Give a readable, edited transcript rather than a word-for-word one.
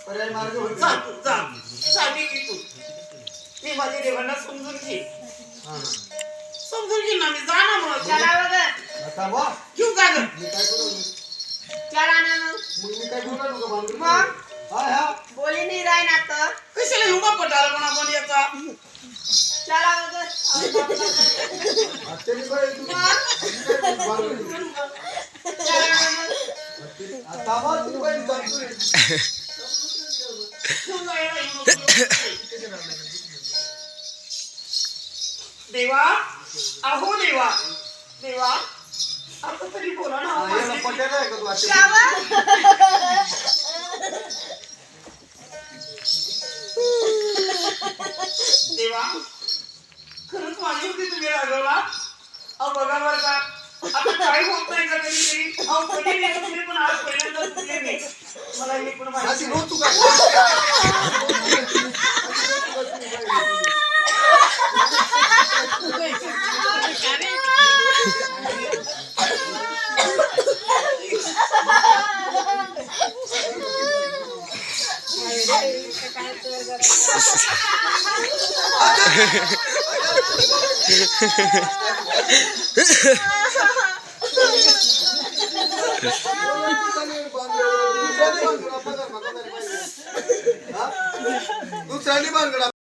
पर्याय मार्ग होईल. जा तू जा जागी की तू मी माझ्या देवांना समजून घे समजून घे ना मी जा ना मग चला वगैरे आता बा घेऊ का ग मी काय करू चला ना मग मी काय बोलणार नका भानगड मग हा हा बोली नाही राही ना तर कशाला युवा पटाला पण आपण याचा चला वगैरे आता मी काय तू भानगड चला ना मग आता बा तू काय जातो रे घेऊन जायला येऊ नको. देवा अहो देवा देवा आता तरी बोला ना हा, याला पटायला आहे का तू आता गावा देवा खरंच माझ्यावरती तुम्ही रागवला अहो बघा बरं का आता काय होत नाही का कधी तरी अहो कधी नाही तुम्ही पण आज पहिल्यांदा चुकले मी मला हे पण अशी माहिती रोज तू काय दुसऱ्याने भानगड